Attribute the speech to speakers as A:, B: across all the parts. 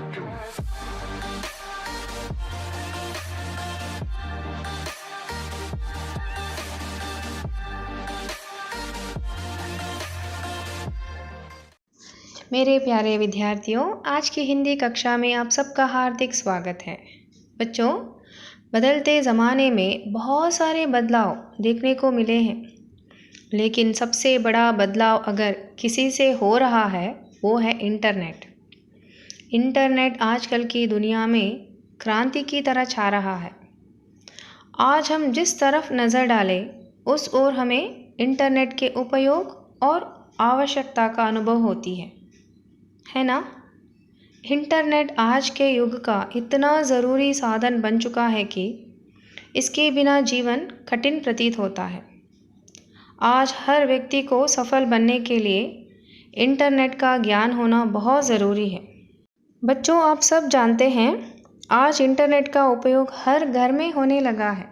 A: मेरे प्यारे विद्यार्थियों, आज की हिंदी कक्षा में आप सबका हार्दिक स्वागत है। बच्चों, बदलते ज़माने में बहुत सारे बदलाव देखने को मिले हैं, लेकिन सबसे बड़ा बदलाव अगर किसी से हो रहा है वो है इंटरनेट। इंटरनेट आजकल की दुनिया में क्रांति की तरह छा रहा है। आज हम जिस तरफ नज़र डालें उस ओर हमें इंटरनेट के उपयोग और आवश्यकता का अनुभव होती है ना? इंटरनेट आज के युग का इतना ज़रूरी साधन बन चुका है कि इसके बिना जीवन कठिन प्रतीत होता है। आज हर व्यक्ति को सफल बनने के लिए इंटरनेट का ज्ञान होना बहुत ज़रूरी है। बच्चों, आप सब जानते हैं आज इंटरनेट का उपयोग हर घर में होने लगा है।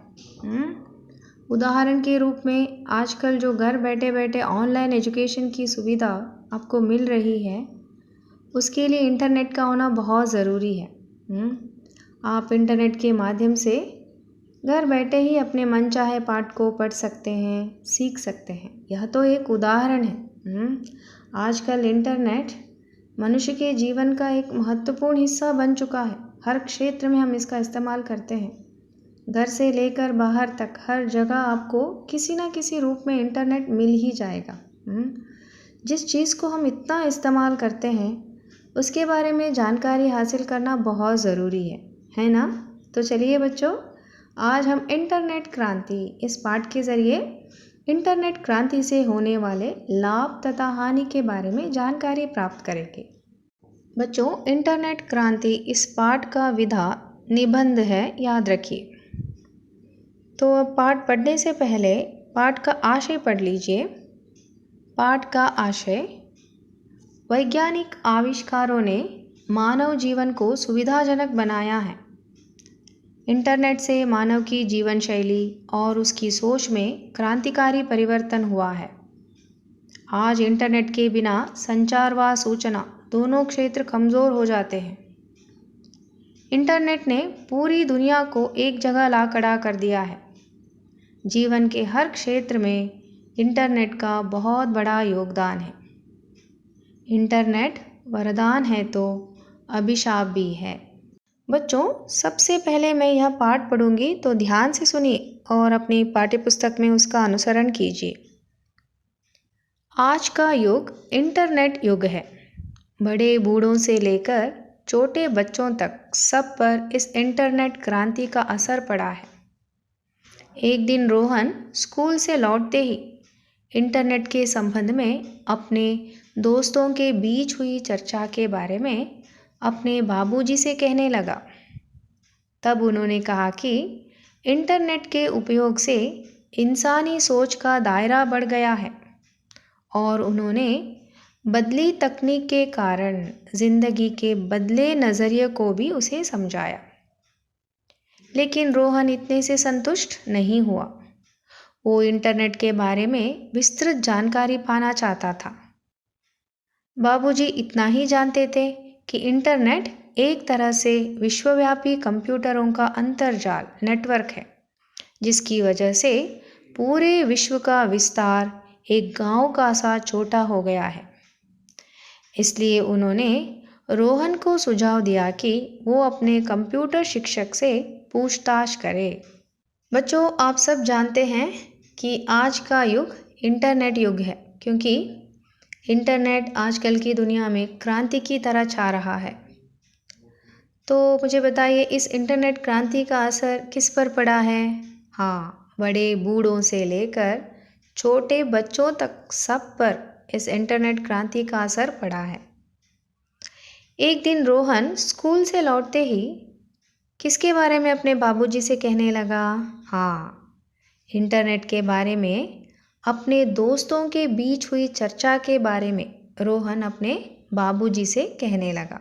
A: उदाहरण के रूप में आजकल जो घर बैठे बैठे ऑनलाइन एजुकेशन की सुविधा आपको मिल रही है, उसके लिए इंटरनेट का होना बहुत ज़रूरी है। आप इंटरनेट के माध्यम से घर बैठे ही अपने मनचाहे पाठ को पढ़ सकते हैं, सीख सकते हैं। यह तो एक उदाहरण है। आजकल इंटरनेट मनुष्य के जीवन का एक महत्वपूर्ण हिस्सा बन चुका है। हर क्षेत्र में हम इसका इस्तेमाल करते हैं। घर से लेकर बाहर तक हर जगह आपको किसी न किसी रूप में इंटरनेट मिल ही जाएगा। जिस चीज़ को हम इतना इस्तेमाल करते हैं उसके बारे में जानकारी हासिल करना बहुत ज़रूरी है ना? तो चलिए बच्चों, आज हम इंटरनेट क्रांति इस पाठ के ज़रिए इंटरनेट क्रांति से होने वाले लाभ तथा हानि के बारे में जानकारी प्राप्त करेंगे। बच्चों, इंटरनेट क्रांति इस पाठ का विधा निबंध है, याद रखिए। तो अब पाठ पढ़ने से पहले पाठ का आशय पढ़ लीजिए। पाठ का आशय: वैज्ञानिक आविष्कारों ने मानव जीवन को सुविधाजनक बनाया है। इंटरनेट से मानव की जीवन शैली और उसकी सोच में क्रांतिकारी परिवर्तन हुआ है। आज इंटरनेट के बिना संचार व सूचना दोनों क्षेत्र कमज़ोर हो जाते हैं। इंटरनेट ने पूरी दुनिया को एक जगह ला खड़ा कर दिया है। जीवन के हर क्षेत्र में इंटरनेट का बहुत बड़ा योगदान है। इंटरनेट वरदान है तो अभिशाप भी है। बच्चों, सबसे पहले मैं यह पाठ पढ़ूंगी तो ध्यान से सुनिए और अपनी पाठ्यपुस्तक में उसका अनुसरण कीजिए। आज का युग इंटरनेट युग है। बड़े बूढ़ों से लेकर छोटे बच्चों तक सब पर इस इंटरनेट क्रांति का असर पड़ा है। एक दिन रोहन स्कूल से लौटते ही इंटरनेट के संबंध में अपने दोस्तों के बीच हुई चर्चा के बारे में अपने बाबूजी से कहने लगा। तब उन्होंने कहा कि इंटरनेट के उपयोग से इंसानी सोच का दायरा बढ़ गया है और उन्होंने बदली तकनीक के कारण जिंदगी के बदले नज़रिए को भी उसे समझाया। लेकिन रोहन इतने से संतुष्ट नहीं हुआ। वो इंटरनेट के बारे में विस्तृत जानकारी पाना चाहता था। बाबूजी इतना ही जानते थे कि इंटरनेट एक तरह से विश्वव्यापी कंप्यूटरों का अंतर्जाल नेटवर्क है, जिसकी वजह से पूरे विश्व का विस्तार एक गांव का सा छोटा हो गया है। इसलिए उन्होंने रोहन को सुझाव दिया कि वो अपने कंप्यूटर शिक्षक से पूछताछ करे। बच्चों, आप सब जानते हैं कि आज का युग इंटरनेट युग है, क्योंकि इंटरनेट आजकल की दुनिया में क्रांति की तरह छा रहा है। तो मुझे बताइए, इस इंटरनेट क्रांति का असर किस पर पड़ा है? हाँ, बड़े बूढ़ों से लेकर छोटे बच्चों तक सब पर इस इंटरनेट क्रांति का असर पड़ा है। एक दिन रोहन स्कूल से लौटते ही किसके बारे में अपने बाबूजी से कहने लगा? हाँ, इंटरनेट के बारे में अपने दोस्तों के बीच हुई चर्चा के बारे में रोहन अपने बाबूजी से कहने लगा।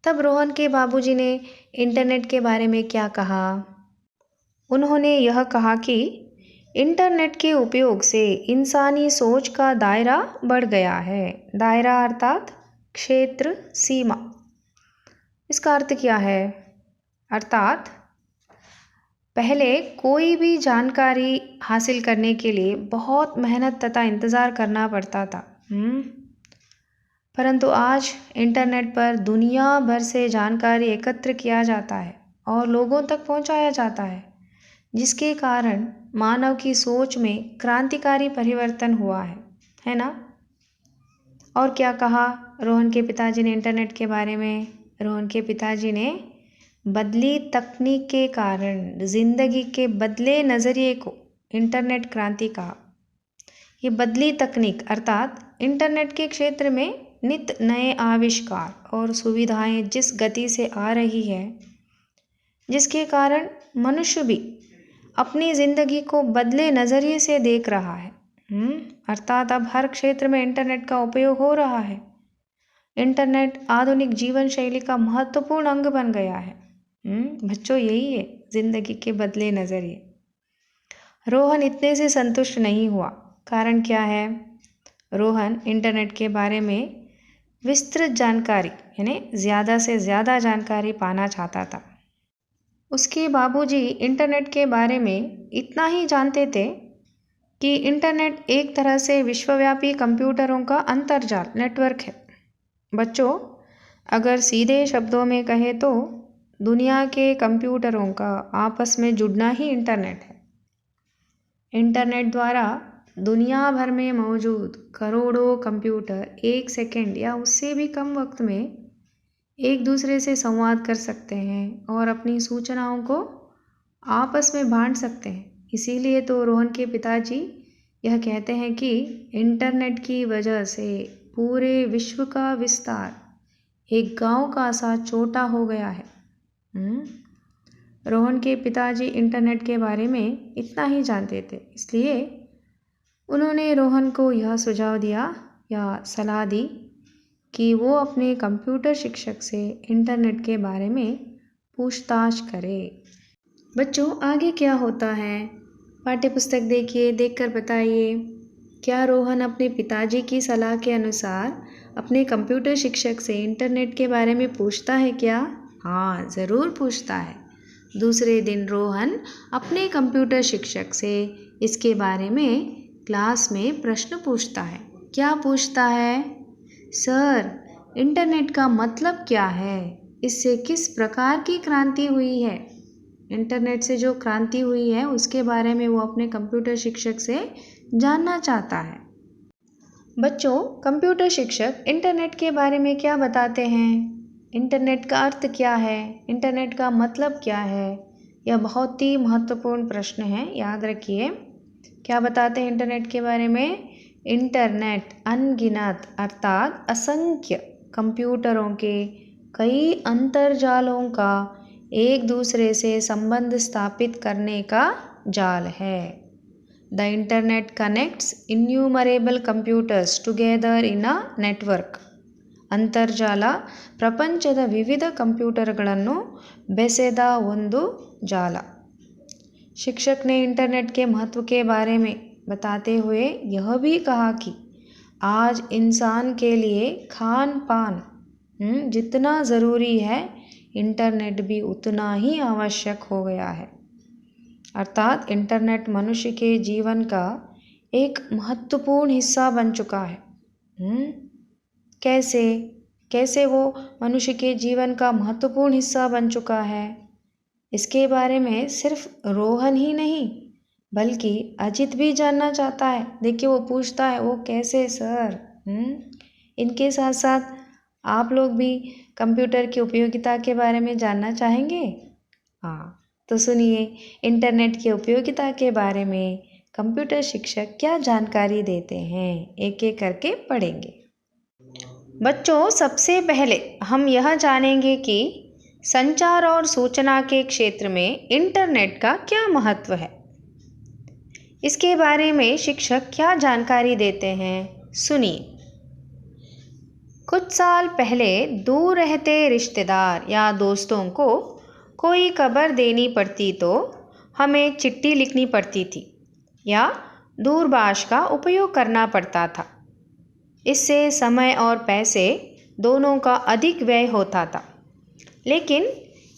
A: तब रोहन के बाबूजी ने इंटरनेट के बारे में क्या कहा? उन्होंने यह कहा कि इंटरनेट के उपयोग से इंसानी सोच का दायरा बढ़ गया है। दायरा अर्थात क्षेत्र, सीमा। इसका अर्थ क्या है? अर्थात पहले कोई भी जानकारी हासिल करने के लिए बहुत मेहनत तथा इंतज़ार करना पड़ता था। परंतु आज इंटरनेट पर दुनिया भर से जानकारी एकत्र किया जाता है और लोगों तक पहुंचाया जाता है, जिसके कारण मानव की सोच में क्रांतिकारी परिवर्तन हुआ है ना? और क्या कहा रोहन के पिताजी ने इंटरनेट के बारे में? रोहन के पिताजी ने बदली तकनीक के कारण जिंदगी के बदले नज़रिए को इंटरनेट क्रांति कहा। ये बदली तकनीक अर्थात इंटरनेट के क्षेत्र में नित नए आविष्कार और सुविधाएं जिस गति से आ रही है, जिसके कारण मनुष्य भी अपनी ज़िंदगी को बदले नज़रिए से देख रहा है। अर्थात अब हर क्षेत्र में इंटरनेट का उपयोग हो रहा है। इंटरनेट आधुनिक जीवन शैली का महत्वपूर्ण अंग बन गया है। बच्चों, यही है ज़िंदगी के बदले नज़रिए। रोहन इतने से संतुष्ट नहीं हुआ। कारण क्या है? रोहन इंटरनेट के बारे में विस्तृत जानकारी यानी ज़्यादा से ज़्यादा जानकारी पाना चाहता था। उसके बाबूजी इंटरनेट के बारे में इतना ही जानते थे कि इंटरनेट एक तरह से विश्वव्यापी कंप्यूटरों का अंतर्जाल नेटवर्क है। बच्चों, अगर सीधे शब्दों में कहें तो दुनिया के कंप्यूटरों का आपस में जुड़ना ही इंटरनेट है। इंटरनेट द्वारा दुनिया भर में मौजूद करोड़ों कंप्यूटर एक सेकंड या उससे भी कम वक्त में एक दूसरे से संवाद कर सकते हैं और अपनी सूचनाओं को आपस में बांट सकते हैं। इसीलिए तो रोहन के पिताजी यह कहते हैं कि इंटरनेट की वजह से पूरे विश्व का विस्तार एक गांव का सा छोटा हो गया है। रोहन के पिताजी इंटरनेट के बारे में इतना ही जानते थे, इसलिए उन्होंने रोहन को यह सुझाव दिया या सलाह दी कि वो अपने कंप्यूटर शिक्षक से इंटरनेट के बारे में पूछताछ करे। बच्चों, आगे क्या होता है? पाठ्यपुस्तक देखिए, देखकर बताइए। क्या रोहन अपने पिताजी की सलाह के अनुसार अपने कंप्यूटर शिक्षक से इंटरनेट के बारे में पूछता है क्या? हाँ, ज़रूर पूछता है। दूसरे दिन रोहन अपने कंप्यूटर शिक्षक से इसके बारे में क्लास में प्रश्न पूछता है। क्या पूछता है? सर, इंटरनेट का मतलब क्या है? इससे किस प्रकार की क्रांति हुई है? इंटरनेट से जो क्रांति हुई है उसके बारे में वो अपने कंप्यूटर शिक्षक से जानना चाहता है। बच्चों, कंप्यूटर शिक्षक इंटरनेट के बारे में क्या बताते हैं? इंटरनेट का अर्थ क्या है? इंटरनेट का मतलब क्या है? यह बहुत ही महत्वपूर्ण प्रश्न है, याद रखिए। क्या बताते हैं इंटरनेट के बारे में? इंटरनेट अनगिनत अर्थात असंख्य कंप्यूटरों के कई अंतर्जालों का एक दूसरे से संबंध स्थापित करने का जाल है। The internet connects innumerable computers together in a network. ಅಂತರ್ಜಾಲ ಪ್ರಪಂಚದ ವಿವಿಧ ಕಂಪ್ಯೂಟರ್ಗಳನ್ನು ಬೆಸೆದ ಒಂದು ಜಾಲ. शिक्षक ने इंटरनेट के महत्व के बारे में बताते हुए यह भी कहा कि आज इंसान के लिए खान पान जितना ज़रूरी है, इंटरनेट भी उतना ही आवश्यक हो गया है। अर्थात इंटरनेट मनुष्य के जीवन का एक महत्वपूर्ण हिस्सा बन चुका है। कैसे वो मनुष्य के जीवन का महत्वपूर्ण हिस्सा बन चुका है, इसके बारे में सिर्फ रोहन ही नहीं बल्कि अजित भी जानना चाहता है। देखिए, वो पूछता है, वो कैसे सर? इनके साथ साथ आप लोग भी कंप्यूटर की उपयोगिता के बारे में जानना चाहेंगे? हाँ, तो सुनिए, इंटरनेट की उपयोगिता के बारे में कंप्यूटर शिक्षक क्या जानकारी देते हैं, एक एक करके पढ़ेंगे। बच्चों, सबसे पहले हम यह जानेंगे कि संचार और सूचना के क्षेत्र में इंटरनेट का क्या महत्व है। इसके बारे में शिक्षक क्या जानकारी देते हैं, सुनिए। कुछ साल पहले दूर रहते रिश्तेदार या दोस्तों को कोई खबर देनी पड़ती तो हमें चिट्ठी लिखनी पड़ती थी या दूरभाष का उपयोग करना पड़ता था। इससे समय और पैसे दोनों का अधिक व्यय होता था। लेकिन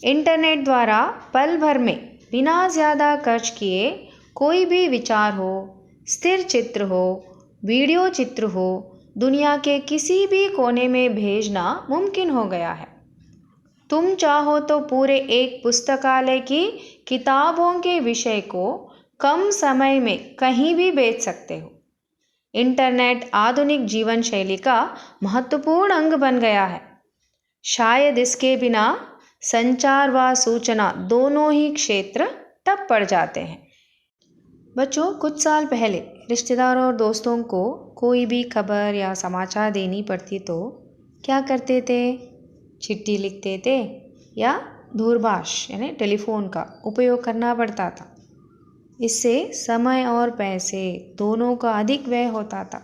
A: इंटरनेट द्वारा पल भर में बिना ज़्यादा खर्च किए कोई भी विचार हो, स्थिर चित्र हो, वीडियो चित्र हो, दुनिया के किसी भी कोने में भेजना मुमकिन हो गया है। तुम चाहो तो पूरे एक पुस्तकालय की किताबों के विषय को कम समय में कहीं भी बेच सकते हो। इंटरनेट आधुनिक जीवन शैली का महत्वपूर्ण अंग बन गया है। शायद इसके बिना संचार व सूचना दोनों ही क्षेत्र ठप पड़ जाते हैं। बच्चों, कुछ साल पहले रिश्तेदारों और दोस्तों को कोई भी खबर या समाचार देनी पड़ती तो क्या करते थे? चिट्ठी लिखते थे या दूरभाष यानी टेलीफोन का उपयोग करना पड़ता था। इससे समय और पैसे दोनों का अधिक व्यय होता था।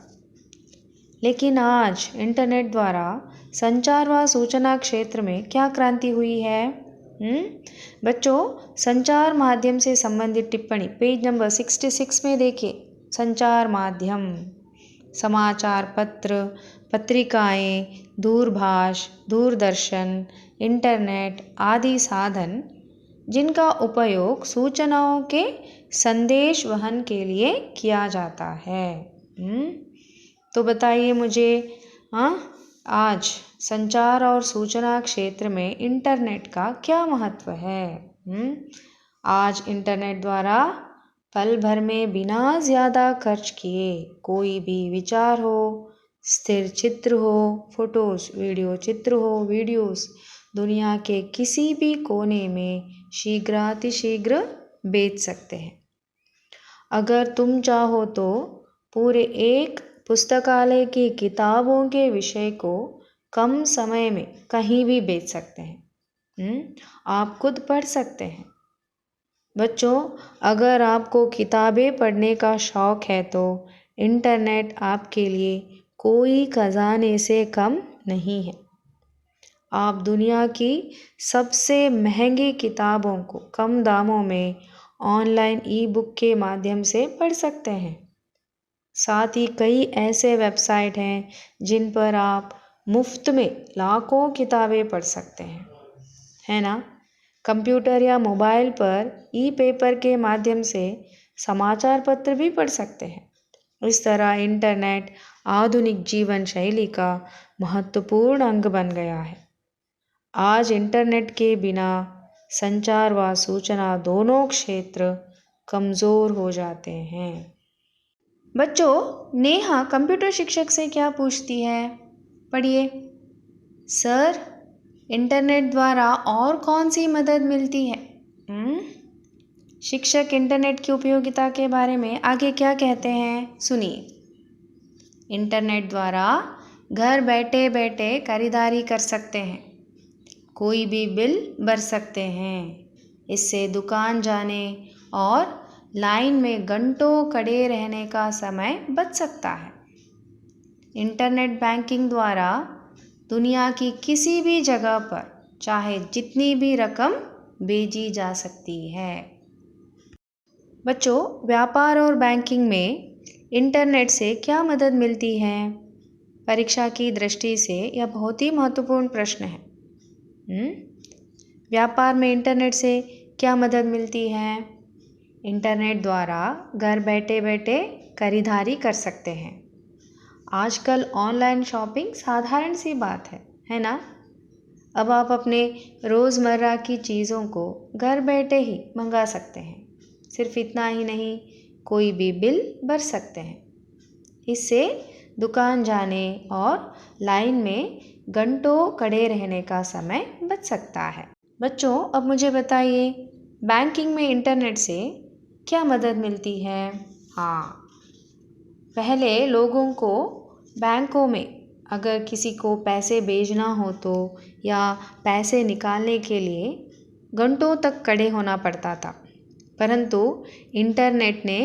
A: लेकिन आज इंटरनेट द्वारा संचार व सूचना क्षेत्र में क्या क्रांति हुई है? बच्चों, संचार माध्यम से संबंधित टिप्पणी पेज नंबर 66 में देखिए। संचार माध्यम, समाचार पत्र, पत्रिकाएं, दूरभाष, दूरदर्शन, इंटरनेट आदि साधन जिनका उपयोग सूचनाओं के संदेश वहन के लिए किया जाता है। तो बताइए मुझे, आज संचार और सूचना क्षेत्र में इंटरनेट का क्या महत्व है? आज इंटरनेट द्वारा पल भर में बिना ज़्यादा खर्च किए कोई भी विचार हो, स्थिर चित्र हो, फोटोज़, वीडियो चित्र हो, वीडियोस दुनिया के किसी भी कोने में शीघ्रातिशीघ्र बेच सकते हैं। अगर तुम चाहो तो पूरे एक पुस्तकालय की किताबों के विषय को कम समय में कहीं भी बेच सकते हैं। आप खुद पढ़ सकते हैं। बच्चों, अगर आपको किताबें पढ़ने का शौक है तो इंटरनेट आपके लिए कोई खजाने से कम नहीं है। आप दुनिया की सबसे महंगी किताबों को कम दामों में ऑनलाइन ई-बुक के माध्यम से पढ़ सकते हैं। साथ ही कई ऐसे वेबसाइट हैं जिन पर आप मुफ्त में लाखों किताबें पढ़ सकते हैं, है ना? कंप्यूटर या मोबाइल पर ई-पेपर के माध्यम से समाचार पत्र भी पढ़ सकते हैं। इस तरह इंटरनेट आधुनिक जीवन शैली का महत्वपूर्ण अंग बन गया है। आज इंटरनेट के बिना संचार व सूचना दोनों क्षेत्र कमज़ोर हो जाते हैं। बच्चों, नेहा कंप्यूटर शिक्षक से क्या पूछती है? पढ़िए। सर, इंटरनेट द्वारा और कौन सी मदद मिलती है? शिक्षक इंटरनेट की उपयोगिता के बारे में आगे क्या कहते हैं, सुनिए। इंटरनेट द्वारा घर बैठे बैठे खरीदारी कर सकते हैं, कोई भी बिल भर सकते हैं। इससे दुकान जाने और लाइन में घंटों खड़े रहने का समय बच सकता है। इंटरनेट बैंकिंग द्वारा दुनिया की किसी भी जगह पर चाहे जितनी भी रकम भेजी जा सकती है। बच्चों, व्यापार और बैंकिंग में इंटरनेट से क्या मदद मिलती है? परीक्षा की दृष्टि से यह बहुत ही महत्वपूर्ण प्रश्न है। व्यापार में इंटरनेट से क्या मदद मिलती है? इंटरनेट द्वारा घर बैठे बैठे खरीदारी कर सकते हैं। आजकल ऑनलाइन शॉपिंग साधारण सी बात है ना? अब आप अपने रोज़मर्रा की चीज़ों को घर बैठे ही मंगा सकते हैं। सिर्फ इतना ही नहीं, कोई भी बिल भर सकते हैं। इससे दुकान जाने और लाइन में घंटों खड़े रहने का समय बच सकता है। बच्चों, अब मुझे बताइए, बैंकिंग में इंटरनेट से क्या मदद मिलती है? पहले लोगों को बैंकों में अगर किसी को पैसे भेजना हो तो या पैसे निकालने के लिए घंटों तक खड़े होना पड़ता था, परंतु इंटरनेट ने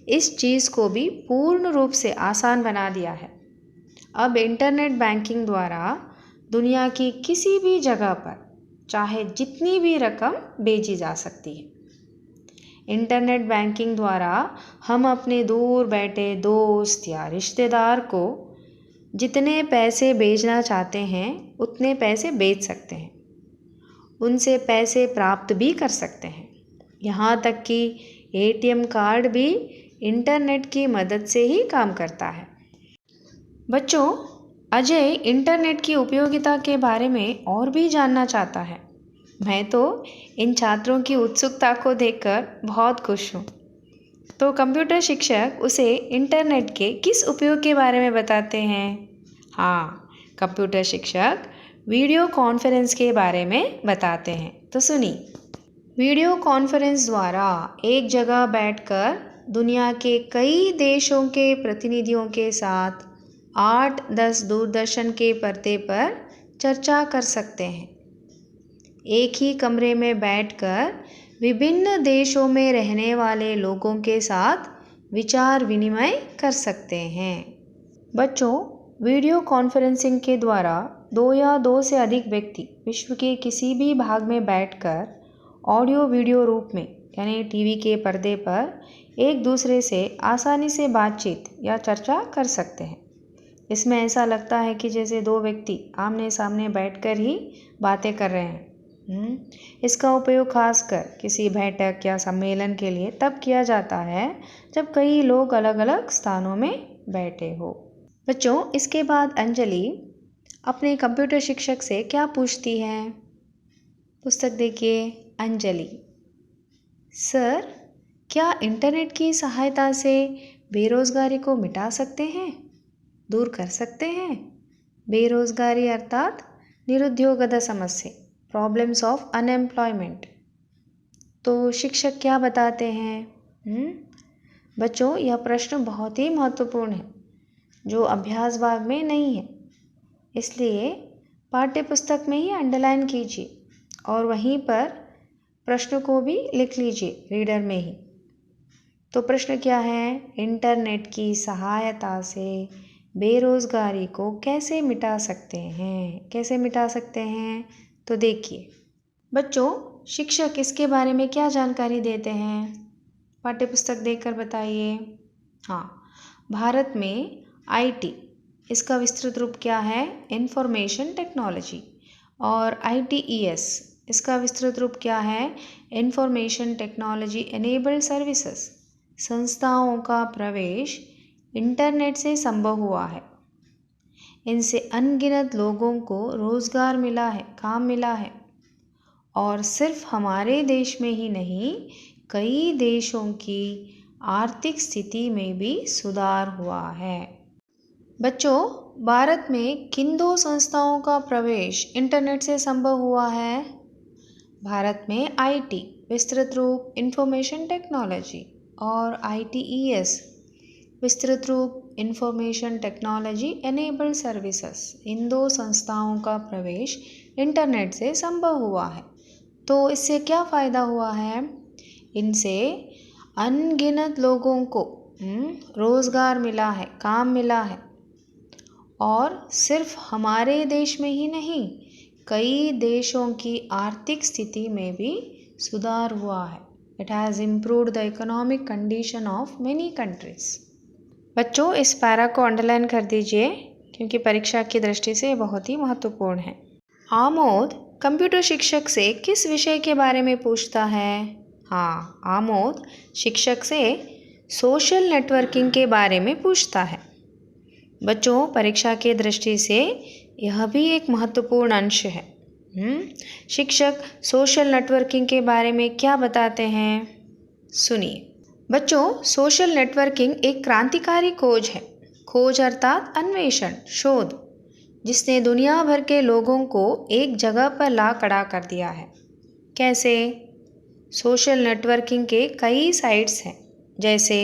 A: इस चीज़ को भी पूर्ण रूप से आसान बना दिया है। अब इंटरनेट बैंकिंग द्वारा दुनिया की किसी भी जगह पर चाहे जितनी भी रकम भेजी जा सकती है। इंटरनेट बैंकिंग द्वारा हम अपने दूर बैठे दोस्त या रिश्तेदार को जितने पैसे भेजना चाहते हैं उतने पैसे भेज सकते हैं। उनसे पैसे प्राप्त भी कर सकते हैं। यहाँ तक कि एटीएम कार्ड भी इंटरनेट की मदद से ही काम करता है। बच्चों, अजय इंटरनेट की उपयोगिता के बारे में और भी जानना चाहता है। मैं तो इन छात्रों की उत्सुकता को देखकर बहुत खुश हूँ। तो कंप्यूटर शिक्षक उसे इंटरनेट के किस उपयोग के बारे में बताते हैं? हाँ, कंप्यूटर शिक्षक वीडियो कॉन्फ्रेंस के बारे में बताते हैं। तो सुनिए, वीडियो कॉन्फ्रेंस द्वारा एक जगह बैठकर दुनिया के कई देशों के प्रतिनिधियों के साथ 8-10 दूरदर्शन के पर्दे पर चर्चा कर सकते हैं। एक ही कमरे में बैठकर विभिन्न देशों में रहने वाले लोगों के साथ विचार विनिमय कर सकते हैं। बच्चों, वीडियो कॉन्फ्रेंसिंग के द्वारा 2 या 2 से अधिक व्यक्ति विश्व के किसी भी भाग में बैठकर ऑडियो वीडियो रूप में यानी टीवी के पर्दे पर एक दूसरे से आसानी से बातचीत या चर्चा कर सकते हैं। इसमें ऐसा लगता है कि जैसे 2 व्यक्ति आमने सामने बैठकर ही बातें कर रहे हैं। इसका उपयोग खासकर किसी बैठक या सम्मेलन के लिए तब किया जाता है जब कई लोग अलग अलग स्थानों में बैठे हो। बच्चों, इसके बाद अंजलि अपने कंप्यूटर शिक्षक से क्या पूछती है? पुस्तक देखिए। अंजलि: सर, क्या इंटरनेट की सहायता से बेरोजगारी को मिटा सकते हैं, दूर कर सकते हैं? बेरोजगारी अर्थात निरुद्योगದ समस्या, प्रॉब्लम्स ऑफ अनएम्प्लॉयमेंट। तो शिक्षक क्या बताते हैं? बच्चों, यह प्रश्न बहुत ही महत्वपूर्ण है जो अभ्यास भाग में नहीं है, इसलिए पाठ्य पुस्तक में ही अंडरलाइन कीजिए और वहीं पर प्रश्न को भी लिख लीजिए रीडर में ही। तो प्रश्न क्या है? इंटरनेट की सहायता से बेरोजगारी को कैसे मिटा सकते हैं? कैसे मिटा सकते हैं? तो देखिए बच्चों, शिक्षक इसके बारे में क्या जानकारी देते हैं? पाठ्यपुस्तक देखकर बताइए। हाँ, भारत में आईटी, इसका विस्तृत रूप क्या है? Information technology. और आईटीईएस, इसका विस्तृत रूप क्या है? Information technology enabled services. संस्थाओं का प्रवेश इंटरनेट से संभव हुआ है। इनसे अनगिनत लोगों को रोज़गार मिला है, काम मिला है। और सिर्फ हमारे देश में ही नहीं, कई देशों की आर्थिक स्थिति में भी सुधार हुआ है। बच्चों, भारत में किन 2 संस्थाओं का प्रवेश इंटरनेट से संभव हुआ है? भारत में आईटी, विस्तृत रूप इंफॉर्मेशन टेक्नोलॉजी, और आईटीईएस, विस्तृत रूप इंफॉर्मेशन टेक्नोलॉजी एनेबल्ड सर्विसेज, इन 2 संस्थाओं का प्रवेश इंटरनेट से संभव हुआ है। तो इससे क्या फ़ायदा हुआ है? इनसे अनगिनत लोगों को रोज़गार मिला है, काम मिला है। और सिर्फ हमारे देश में ही नहीं, कई देशों की आर्थिक स्थिति में भी सुधार हुआ है। It has improved the economic condition of many countries. बच्चों, इस पैरा को अंडरलाइन कर दीजिए क्योंकि परीक्षा की दृष्टि से बहुत ही महत्वपूर्ण है। आमोद कंप्यूटर शिक्षक से किस विषय के बारे में पूछता है? हाँ, आमोद शिक्षक से सोशल नेटवर्किंग के बारे में पूछता है। बच्चों, परीक्षा के दृष्टि से यह भी एक महत्वपूर्ण अंश है। शिक्षक सोशल नेटवर्किंग के बारे में क्या बताते हैं? सुनिए। बच्चों, सोशल नेटवर्किंग एक क्रांतिकारी खोज है। खोज अर्थात अन्वेषण, शोध, जिसने दुनिया भर के लोगों को एक जगह पर ला खड़ा कर दिया है। कैसे? सोशल नेटवर्किंग के कई साइट्स हैं, जैसे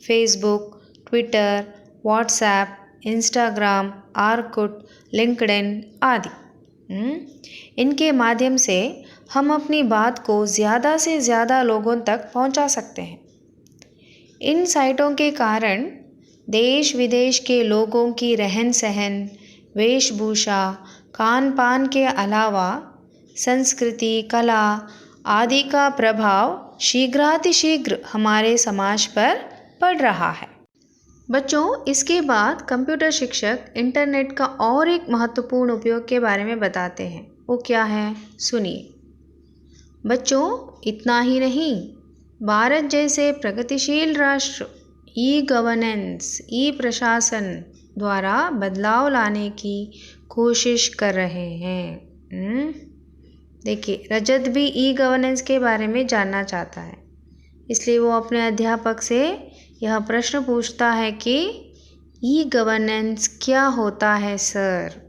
A: Facebook, Twitter, WhatsApp, Instagram, Orkut, LinkedIn आदि। इनके माध्यम से हम अपनी बात को ज़्यादा से ज़्यादा लोगों तक पहुंचा सकते हैं। इन साइटों के कारण देश विदेश के लोगों की रहन सहन, वेशभूषा, खान पान के अलावा संस्कृति, कला आदि का प्रभाव शीघ्रातिशीघ्र हमारे समाज पर पड़ रहा है। बच्चों, इसके बाद कंप्यूटर शिक्षक इंटरनेट का और एक महत्वपूर्ण उपयोग के बारे में बताते हैं। वो क्या है? सुनिए। बच्चों, इतना ही नहीं, भारत जैसे प्रगतिशील राष्ट्र ई गवर्नेंस, ई प्रशासन द्वारा बदलाव लाने की कोशिश कर रहे हैं। देखिए, रजत भी ई गवर्नेंस के बारे में जानना चाहता है, इसलिए वो अपने अध्यापक से यह प्रश्न पूछता है कि ई गवर्नेंस क्या होता है सर।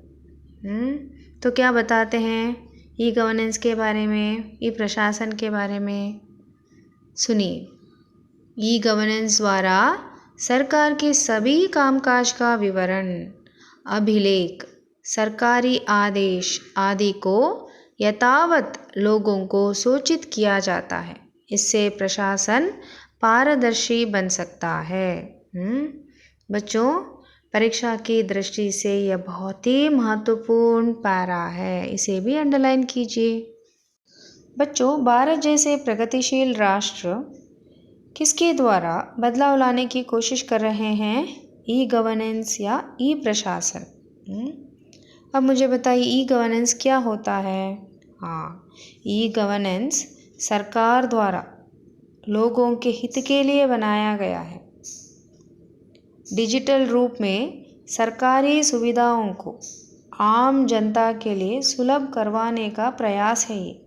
A: तो क्या बताते हैं ई गवर्नेंस के बारे में, ई प्रशासन के बारे में? सुनिए, ई गवर्नेंस द्वारा सरकार के सभी कामकाज का विवरण, अभिलेख, सरकारी आदेश आदि को यथावत लोगों को सूचित किया जाता है। इससे प्रशासन पारदर्शी बन सकता है। बच्चों, परीक्षा की दृष्टि से यह बहुत ही महत्वपूर्ण पैरा है, इसे भी अंडरलाइन कीजिए। बच्चों, भारत जैसे प्रगतिशील राष्ट्र किसके द्वारा बदलाव लाने की कोशिश कर रहे हैं? ई गवर्नेंस या ई प्रशासन। अब मुझे बताइए, ई गवर्नेंस क्या होता है? हाँ, ई गवर्नेंस सरकार द्वारा लोगों के हित के लिए बनाया गया है। डिजिटल रूप में सरकारी सुविधाओं को आम जनता के लिए सुलभ करवाने का प्रयास है ये।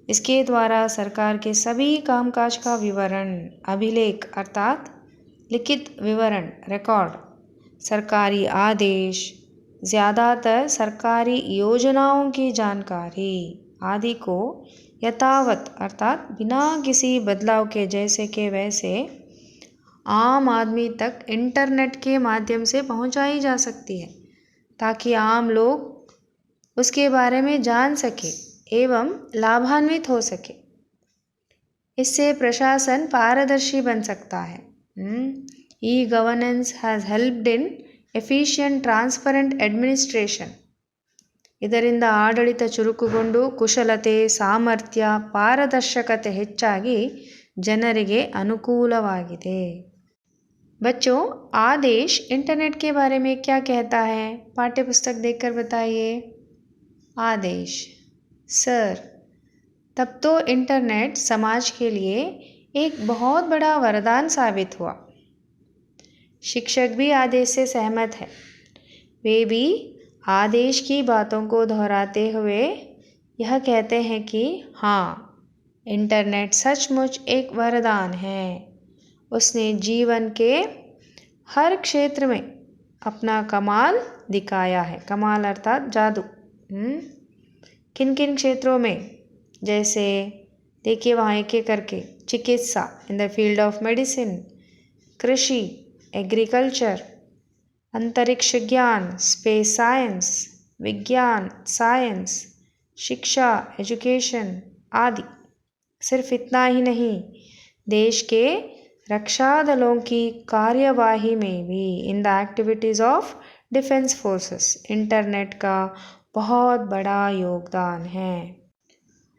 A: इसके द्वारा सरकार के सभी कामकाज का विवरण, अभिलेख अर्थात लिखित विवरण, रिकॉर्ड, सरकारी आदेश, ज़्यादातर सरकारी योजनाओं की जानकारी आदि को यथावत अर्थात बिना किसी बदलाव के जैसे के वैसे आम आदमी तक इंटरनेट के माध्यम से पहुंचाई जा सकती है, ताकि आम लोग उसके बारे में जान सके एवं लाभान्वित हो सके। इससे प्रशासन पारदर्शी बन सकता है। E governance has helped in efficient transparent administration. ಇದರಿಂದ ಆಡಳಿತ ಚುರುಕುಗೊಂಡು ಕುಶಲತೆ, ಸಾಮರ್ಥ್ಯ, ಪಾರದರ್ಶಕತೆ ಹೆಚ್ಚಾಗಿ ಜನರಿಗೆ ಅನುಕೂಲವಾಗಿದೆ. बच्चों, आदेश इंटरनेट के बारे में क्या कहता है? पाठ्य पुस्तक देखकर बताइए। आदेश, सर, तब तो इंटरनेट समाज के लिए एक बहुत बड़ा वरदान साबित हुआ। शिक्षक भी आदेश से सहमत है। वे भी आदेश की बातों को दोहराते हुए यह कहते हैं कि हाँ, इंटरनेट सचमुच एक वरदान है। उसने जीवन के हर क्षेत्र में अपना कमाल दिखाया है। कमाल अर्थात जादू। किन किन क्षेत्रों में? जैसे देखिए वहाँ एक एक करके, चिकित्सा, in the field of medicine, कृषि, एग्रीकल्चर, अंतरिक्ष ज्ञान, स्पेस साइंस, विज्ञान, साइंस, शिक्षा, एजुकेशन आदि। सिर्फ इतना ही नहीं, देश के रक्षा दलों की कार्यवाही में भी, in the activities of defence forces, internet का बहुत बड़ा योगदान है।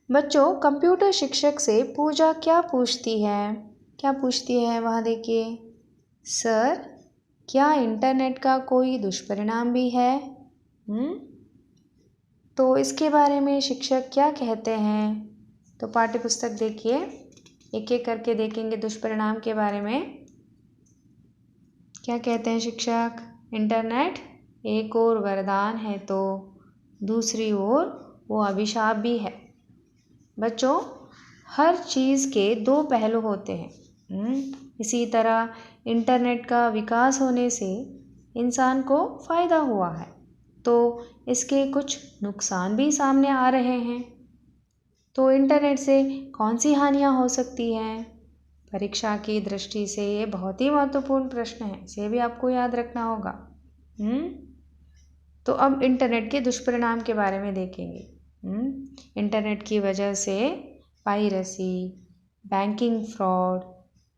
A: बच्चों, कंप्यूटर शिक्षक से पूजा क्या पूछती है? क्या पूछती है वहाँ देखिए। सर, क्या इंटरनेट का कोई दुष्परिणाम भी है? तो इसके बारे में शिक्षक क्या कहते हैं? तो पाठ्य पुस्तक देखिए, एक एक करके देखेंगे दुष्परिणाम के बारे में। क्या कहते हैं शिक्षक? इंटरनेट एक ओर वरदान है तो दूसरी ओर वो अभिशाप भी है। बच्चों, हर चीज़ के दो पहलू होते हैं। इसी तरह इंटरनेट का विकास होने से इंसान को फ़ायदा हुआ है, तो इसके कुछ नुकसान भी सामने आ रहे हैं। तो इंटरनेट से कौन सी हानियाँ हो सकती हैं? परीक्षा की दृष्टि से ये बहुत ही महत्वपूर्ण प्रश्न है, इसे भी आपको याद रखना होगा। तो अब इंटरनेट के दुष्परिणाम के बारे में देखेंगे। इंटरनेट की वजह से पायरेसी, बैंकिंग फ्रॉड,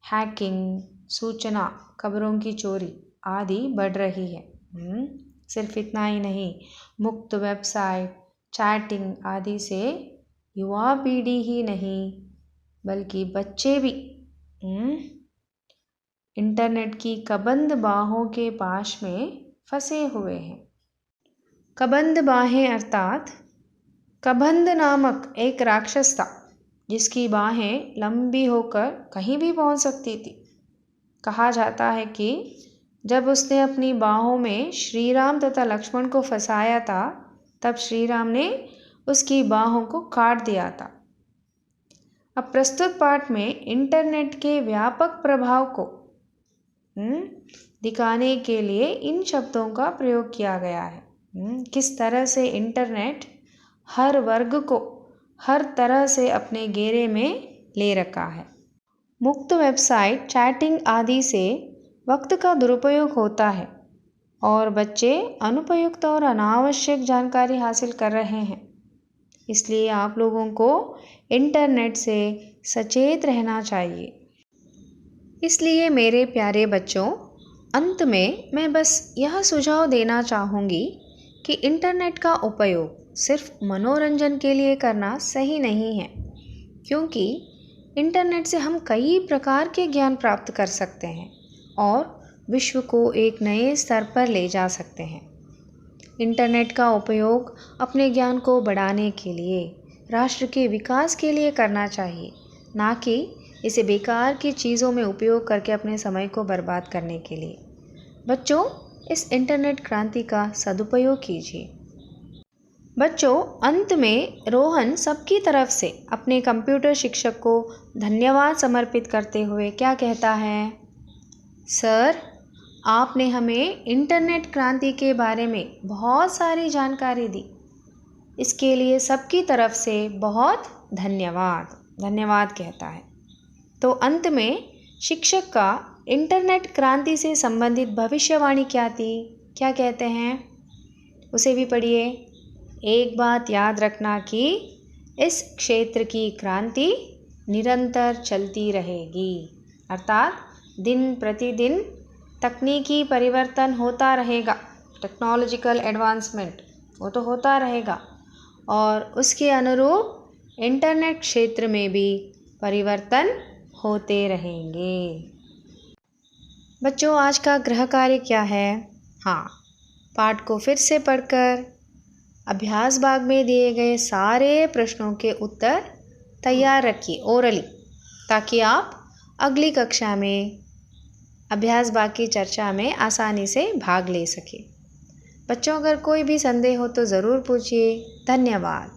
A: हैकिंग, सूचना, खबरों की चोरी आदि बढ़ रही है। सिर्फ इतना ही नहीं, मुक्त वेबसाइट, चैटिंग आदि से युवा पीढ़ी ही नहीं बल्कि बच्चे भी इंटरनेट की कबंद बाहों के पाश में फंसे हुए हैं। कबंद बाहें अर्थात कबंध नामक एक राक्षस था जिसकी बाहें लंबी होकर कहीं भी पहुंच सकती थी। कहा जाता है कि जब उसने अपनी बाहों में श्री राम तथा लक्ष्मण को फंसाया था, तब श्री राम ने उसकी बाहों को काट दिया था। अब प्रस्तुत पाठ में इंटरनेट के व्यापक प्रभाव को दिखाने के लिए इन शब्दों का प्रयोग किया गया है। किस तरह से इंटरनेट हर वर्ग को हर तरह से अपने घेरे में ले रखा है। मुक्त वेबसाइट, चैटिंग आदि से वक्त का दुरुपयोग होता है और बच्चे अनुपयुक्त और अनावश्यक जानकारी हासिल कर रहे हैं। इसलिए आप लोगों को इंटरनेट से सचेत रहना चाहिए। इसलिए मेरे प्यारे बच्चों, अंत में मैं बस यह सुझाव देना चाहूँगी कि इंटरनेट का उपयोग सिर्फ मनोरंजन के लिए करना सही नहीं है, क्योंकि इंटरनेट से हम कई प्रकार के ज्ञान प्राप्त कर सकते हैं और विश्व को एक नए स्तर पर ले जा सकते हैं। इंटरनेट का उपयोग अपने ज्ञान को बढ़ाने के लिए, राष्ट्र के विकास के लिए करना चाहिए, ना कि इसे बेकार की चीज़ों में उपयोग करके अपने समय को बर्बाद करने के लिए। बच्चों, इस इंटरनेट क्रांति का सदुपयोग कीजिए। बच्चों, अंत में रोहन सबकी तरफ से अपने कंप्यूटर शिक्षक को धन्यवाद समर्पित करते हुए क्या कहता है? सर, आपने हमें इंटरनेट क्रांति के बारे में बहुत सारी जानकारी दी। इसके लिए सबकी तरफ से बहुत धन्यवाद। धन्यवाद कहता है। तो अंत में शिक्षक का इंटरनेट क्रांति से संबंधित भविष्यवाणी क्या थी? क्या कहते हैं? उसे भी पढ़िए। एक बात याद रखना कि इस क्षेत्र की क्रांति निरंतर चलती रहेगी, अर्थात दिन प्रतिदिन तकनीकी परिवर्तन होता रहेगा। टेक्नोलॉजिकल एडवांसमेंट वो तो होता रहेगा और उसके अनुरूप इंटरनेट क्षेत्र में भी परिवर्तन होते रहेंगे। बच्चों, आज का गृह कार्य क्या है? हाँ, पाठ को फिर से पढ़कर अभ्यास भाग में दिए गए सारे प्रश्नों के उत्तर तैयार रखिए ओरली, ताकि आप अगली कक्षा में अभ्यास भाग की चर्चा में आसानी से भाग ले सकें। बच्चों, अगर कोई भी संदेह हो तो ज़रूर पूछिए। धन्यवाद।